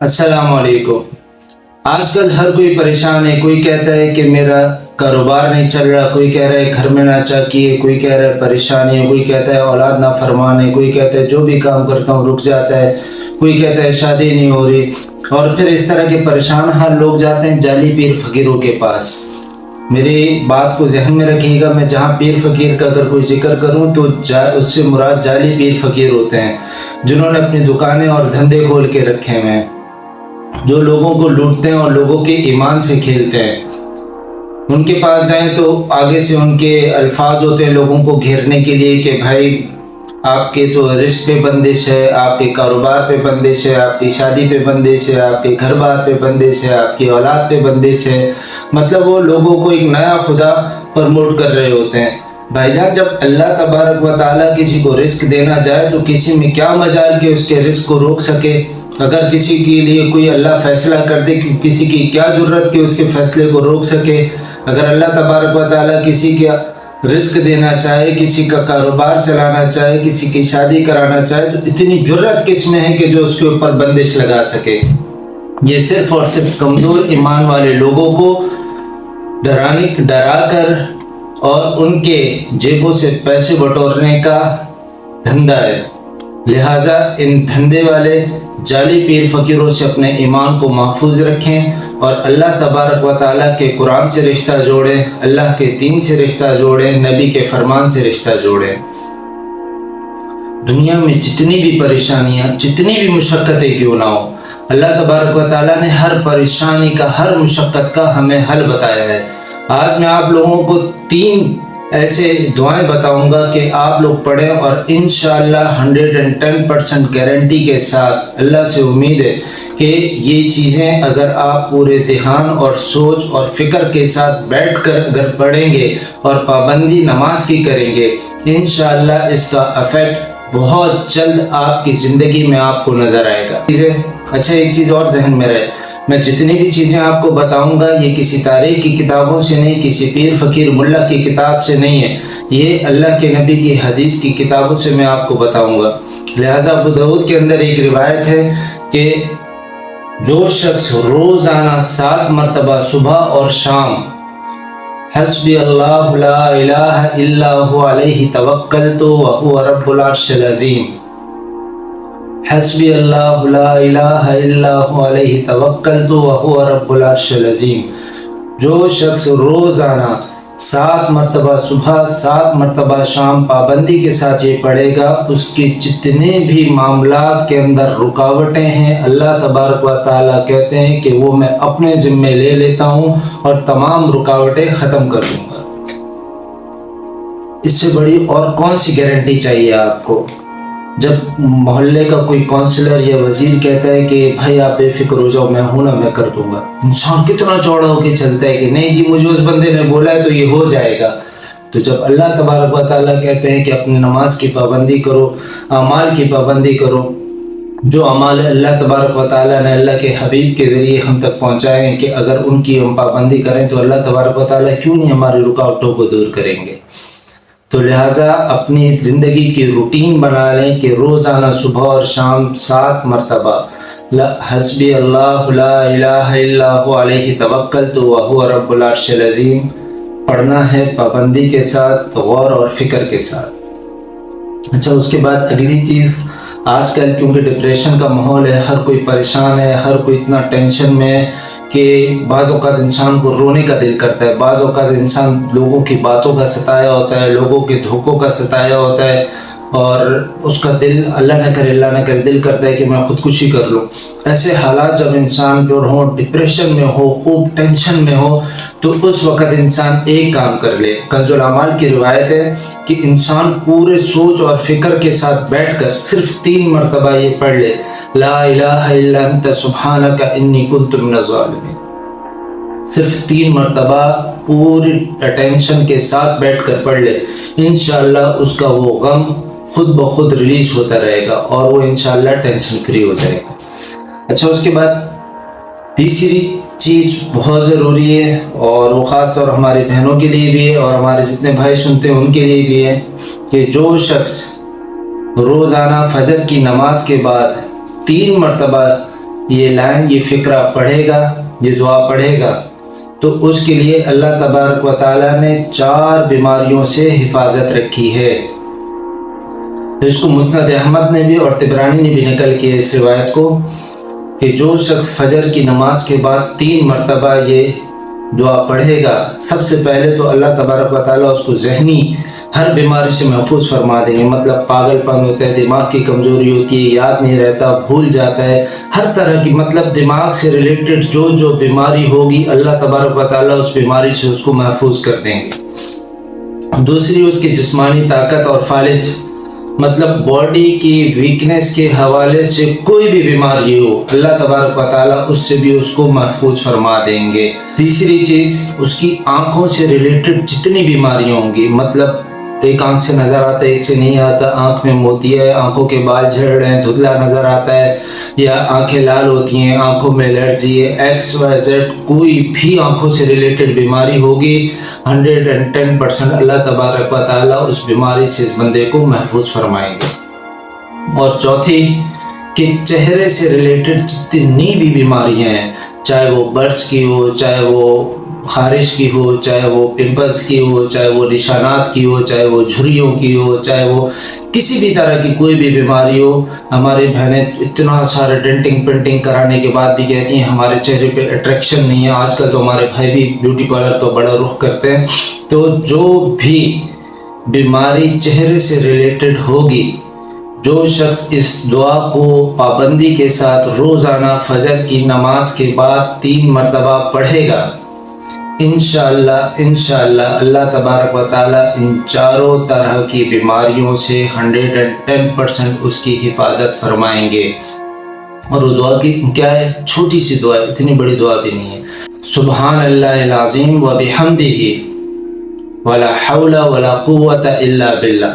السلام علیکم۔ آج کل ہر کوئی پریشان ہے، کوئی کہتا ہے کہ میرا کاروبار نہیں چل رہا، کوئی کہہ رہا ہے گھر میں ناچاکی ہے، کوئی کہہ رہا ہے پریشانی ہے، کوئی کہتا ہے اولاد نافرمان ہے، کوئی کہتا ہے جو بھی کام کرتا ہوں رک جاتا ہے، کوئی کہتا ہے شادی نہیں ہو رہی، اور پھر اس طرح کے پریشان حال لوگ جاتے ہیں جعلی پیر فقیروں کے پاس۔ میری بات کو ذہن میں رکھیے گا، میں جہاں پیر فقیر کا اگر کوئی ذکر کروں تو اس سے مراد جعلی پیر فقیر ہوتے ہیں، جنہوں نے اپنی دکانیں اور دھندے کھول کے رکھے ہوئے ہیں، جو لوگوں کو لوٹتے ہیں اور لوگوں کے ایمان سے کھیلتے ہیں۔ ان کے پاس جائیں تو آگے سے ان کے الفاظ ہوتے ہیں لوگوں کو گھیرنے کے لیے کہ بھائی آپ کے تو رزق پہ بندش ہے، آپ کے کاروبار پہ بندش ہے، آپ کی شادی پہ بندش ہے، آپ کے گھر بار پہ بندش ہے، آپ کی اولاد پہ بندش ہے۔ مطلب وہ لوگوں کو ایک نیا خدا پرموٹ کر رہے ہوتے ہیں۔ بھائی جان، جب اللہ تبارک و تعالیٰ کسی کو رزق دینا چاہے تو کسی میں کیا مجال کہ اس کے رزق کو روک سکے؟ اگر کسی کے لیے کوئی اللہ فیصلہ کر دے کہ کسی کی کیا ضرورت کہ اس کے فیصلے کو روک سکے؟ اگر اللہ تبارک و تعالیٰ کسی کا رزق دینا چاہے، کسی کا کاروبار چلانا چاہے، کسی کی شادی کرانا چاہے تو اتنی جرت کس میں ہے کہ جو اس کے اوپر بندش لگا سکے؟ یہ صرف اور صرف کمزور ایمان والے لوگوں کو ڈرا کر اور ان کے جیبوں سے پیسے بٹورنے کا دھندا ہے۔ لہٰذا ان دھندے والے جعلی پیر فقیروں سے اپنے ایمان کو محفوظ رکھیں اور اللہ تبارک و تعالیٰ کے قرآن سے رشتہ جوڑیں، اللہ کے دین سے رشتہ جوڑیں، نبی کے فرمان سے رشتہ جوڑیں۔ دنیا میں جتنی بھی پریشانیاں، جتنی بھی مشقتیں کیوں نہ ہو، اللہ تبارک و تعالیٰ نے ہر پریشانی کا، ہر مشقت کا ہمیں حل بتایا ہے۔ آج میں آپ لوگوں کو 3 ایسے دعائیں بتاؤں گا کہ آپ لوگ پڑھیں اور انشاءاللہ 110% گارنٹی کے ساتھ اللہ سے امید ہے کہ یہ چیزیں اگر آپ پورے دھیان اور سوچ اور فکر کے ساتھ بیٹھ کر اگر پڑھیں گے اور پابندی نماز کی کریں گے، انشاءاللہ اس کا ایفیکٹ بہت جلد آپ کی زندگی میں آپ کو نظر آئے گا۔ اچھا، ایک چیز اور ذہن میں رہے، میں جتنی بھی چیزیں آپ کو بتاؤں گا یہ کسی تاریخ کی کتابوں سے نہیں، کسی پیر فقیر ملا کی کتاب سے نہیں ہے، یہ اللہ کے نبی کی حدیث کی کتابوں سے میں آپ کو بتاؤں گا۔ لہٰذا ابو داؤد کے اندر ایک روایت ہے کہ جو شخص روزانہ 7 مرتبہ صبح اور شام حسبی اللہ لا الہ الا هو علیہ توکلت وہو رب العرش العظیم، حسبی اللہ لا الہ الا هو علیہ توکلت وہو رب العرش العظیم، جو شخص روزانہ 7 مرتبہ صبح 7 مرتبہ شام پابندی کے ساتھ یہ پڑھے گا، اس کے جتنے بھی معاملات کے اندر رکاوٹیں ہیں اللہ تبارک و تعالیٰ کہتے ہیں کہ وہ میں اپنے ذمے لے لیتا ہوں اور تمام رکاوٹیں ختم کر دوں گا۔ اس سے بڑی اور کون سی گارنٹی چاہیے آپ کو؟ جب محلے کا کوئی کونسلر یا وزیر کہتا ہے کہ بھائی آپ بے فکر ہو جاؤ، میں ہوں نا، میں کر دوں گا، انسان کتنا چوڑا ہو کے چلتا ہے کہ نہیں جی مجھے اس بندے نے بولا ہے تو یہ ہو جائے گا۔ تو جب اللہ تبارک و تعالیٰ کہتے ہیں کہ اپنی نماز کی پابندی کرو، اعمال کی پابندی کرو، جو اعمال اللہ تبارک و تعالیٰ نے اللہ کے حبیب کے ذریعے ہم تک پہنچائے ہیں کہ اگر ان کی ہم پابندی کریں تو اللہ تبارک و تعالیٰ کیوں نہیں ہماری رکاوٹوں کو دور کریں گے؟ تو لہٰذا اپنی زندگی کی روٹین بنا لیں کہ روزانہ صبح اور شام 7 مرتبہ حسبی اللہ لا الہ الا هو علیہ توکلت وہو رب العرش العظیم پڑھنا ہے، پابندی کے ساتھ، غور اور فکر کے ساتھ۔ اچھا، اس کے بعد اگلی چیز، آج کل کیونکہ ڈپریشن کا ماحول ہے، ہر کوئی پریشان ہے، ہر کوئی اتنا ٹینشن میں ہے کہ بعض اوقات انسان کو رونے کا دل کرتا ہے، بعض اوقات انسان لوگوں کی باتوں کا ستایا ہوتا ہے، لوگوں کے دھوکوں کا ستایا ہوتا ہے، اور اس کا دل اللہ نہ کرے دل کرتا ہے کہ میں خودکشی کر لوں۔ ایسے حالات جب انسان پر ہوں، ڈپریشن میں ہو، خوب ٹینشن میں ہو، تو اس وقت انسان ایک کام کر لے۔ کنز الاعمال کی روایت ہے کہ انسان پورے سوچ اور فکر کے ساتھ بیٹھ کر صرف 3 مرتبہ یہ پڑھ لے، لا الہ الا انت سبحانک انی کنت من الظالمین، صرف 3 مرتبہ پوری اٹینشن کے ساتھ بیٹھ کر پڑھ لے، انشاءاللہ اس کا وہ غم خود بخود ریلیز ہوتا رہے گا اور وہ انشاءاللہ ٹینشن فری ہو جائے گا۔ اچھا، اس کے بعد تیسری چیز بہت ضروری ہے اور وہ خاص طور ہماری بہنوں کے لیے بھی ہے اور ہمارے جتنے بھائی سنتے ہیں ان کے لیے بھی ہے کہ جو شخص روزانہ فجر کی نماز کے بعد 3 مرتبہ یہ لائن، یہ فقرہ پڑھے گا، یہ دعا پڑھے گا، تو اس کے لیے اللہ تبارک و تعالیٰ نے 4 بیماریوں سے حفاظت رکھی ہے۔ اس کو مسند احمد نے بھی اور طبرانی نے بھی نقل کیا اس روایت کو کہ جو شخص فجر کی نماز کے بعد 3 مرتبہ یہ دعا پڑھے گا، سب سے پہلے تو اللہ تبارک و تعالیٰ اس کو ذہنی ہر بیماری سے محفوظ فرما دیں گے۔ مطلب پاگل پن ہوتا ہے، دماغ کی کمزوری ہوتی ہے، یاد نہیں رہتا، بھول جاتا ہے، ہر طرح کی مطلب دماغ سے ریلیٹڈ جو بیماری ہوگی اللہ تبارک و تعالیٰ اس بیماری سے اس کو محفوظ کر دیں گے۔ دوسری اس کی جسمانی طاقت اور فالج، مطلب باڈی کی ویکنس کے حوالے سے کوئی بھی بیماری ہو اللہ تبارک و تعالیٰ اس سے بھی اس کو محفوظ فرما دیں گے۔ تیسری چیز اس کی آنکھوں سے ریلیٹڈ جتنی بیماریاں ہوں گی، مطلب ایک آنکھ سے نظر آتا ہے ایک سے نہیں آتا، آنکھ میں موتی ہے، آنکھوں کے بال جھڑ رہے ہیں، دھندلا نظر آتا ہے، یا آنکھیں لال ہوتی ہیں، آنکھوں میں الرجی ہے، XYZ کوئی بھی آنکھوں سے ریلیٹڈ بیماری ہوگی، 110% اللہ تبارک و تعالیٰ اس بیماری سے اس بندے کو محفوظ فرمائیں گے۔ اور چوتھی کہ چہرے سے ریلیٹڈ جتنی بھی بیماریاں ہیں، چاہے وہ برس کی ہو، چاہے وہ خارش کی ہو، چاہے وہ پمپلز کی ہو، چاہے وہ نشانات کی ہو، چاہے وہ جھریوں کی ہو، چاہے وہ کسی بھی طرح کی کوئی بھی بیماری ہو، ہماری بہنیں اتنا سارا ڈینٹنگ پینٹنگ کرانے کے بعد بھی کہتی ہیں ہمارے چہرے پہ اٹریکشن نہیں ہے۔ آج کل تو ہمارے بھائی بھی بیوٹی پارلر کا بڑا رخ کرتے ہیں۔ تو جو بھی بیماری چہرے سے ریلیٹڈ ہوگی، جو شخص اس دعا کو پابندی کے ساتھ روزانہ فجر کی نماز کے بعد 3 مرتبہ پڑھے گا، انشاءاللہ اللہ تبارک و تعالیٰ ان چاروں طرح کی بیماریوں سے 110% اس کی حفاظت فرمائیں گے۔ اور وہ دعا کی کیا ہے؟ چھوٹی سی دعا ہے، اتنی بڑی دعا بھی نہیں ہے۔ سبحان اللہ العظیم و بحمدہ ولا حول ولا قوت الا باللہ۔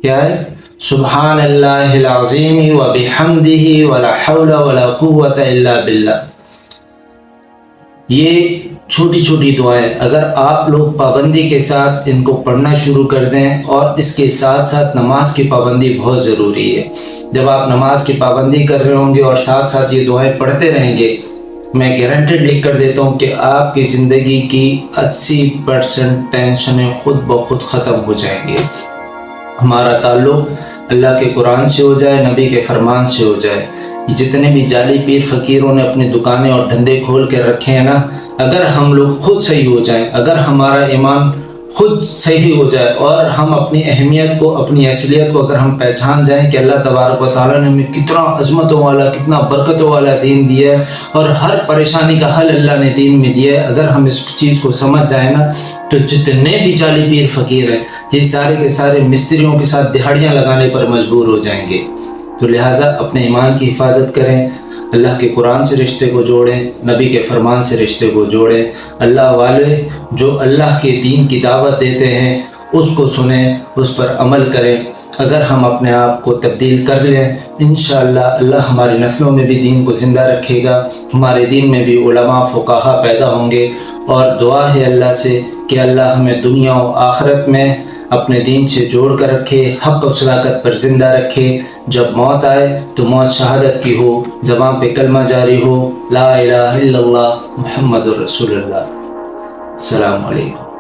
کیا ہے؟ سبحان اللہ العظیم و بحمدہ ولا حول ولا قوت الا باللہ۔ یہ چھوٹی چھوٹی دعائیں اگر آپ لوگ پابندی کے ساتھ ان کو پڑھنا شروع کر دیں، اور اس کے ساتھ ساتھ نماز کی پابندی بہت ضروری ہے۔ جب آپ نماز کی پابندی کر رہے ہوں گے اور ساتھ ساتھ یہ دعائیں پڑھتے رہیں گے، میں گارنٹیڈ لکھ کر دیتا ہوں کہ آپ کی زندگی کی 80% ٹینشنیں خود بخود ختم ہو جائیں گے۔ ہمارا تعلق اللہ کے قرآن سے ہو جائے، نبی کے فرمان سے ہو جائے۔ جتنے بھی جعلی پیر فقیروں نے اپنی دکانیں اور دھندے کھول کے رکھے ہیں نا، اگر ہم لوگ خود صحیح ہو جائیں، اگر ہمارا ایمان خود صحیح ہو جائے اور ہم اپنی اہمیت کو، اپنی اصلیت کو اگر ہم پہچان جائیں کہ اللہ تبارک و تعالیٰ نے ہمیں کتنا عظمتوں والا، کتنا برکتوں والا دین دیا ہے، اور ہر پریشانی کا حل اللہ نے دین میں دیا ہے، اگر ہم اس چیز کو سمجھ جائیں نا، تو جتنے بھی جعلی پیر فقیر ہیں یہ سارے کے سارے مستریوں کے ساتھ دہاڑیاں لگانے پر مجبور ہو جائیں گے۔ تو لہٰذا اپنے ایمان کی حفاظت کریں، اللہ کے قرآن سے رشتے کو جوڑیں، نبی کے فرمان سے رشتے کو جوڑیں۔ اللہ والے جو اللہ کے دین کی دعوت دیتے ہیں اس کو سنیں، اس پر عمل کریں۔ اگر ہم اپنے آپ کو تبدیل کر لیں، انشاءاللہ اللہ ہماری نسلوں میں بھی دین کو زندہ رکھے گا، ہمارے دین میں بھی علماء فقہا پیدا ہوں گے۔ اور دعا ہے اللہ سے کہ اللہ ہمیں دنیا و آخرت میں اپنے دین سے جوڑ کر رکھے، حق و صداقت پر زندہ رکھے۔ جب موت آئے تو موت شہادت کی ہو، زبان پہ کلمہ جاری ہو، لا الہ الا اللہ محمد رسول اللہ۔ السلام علیکم۔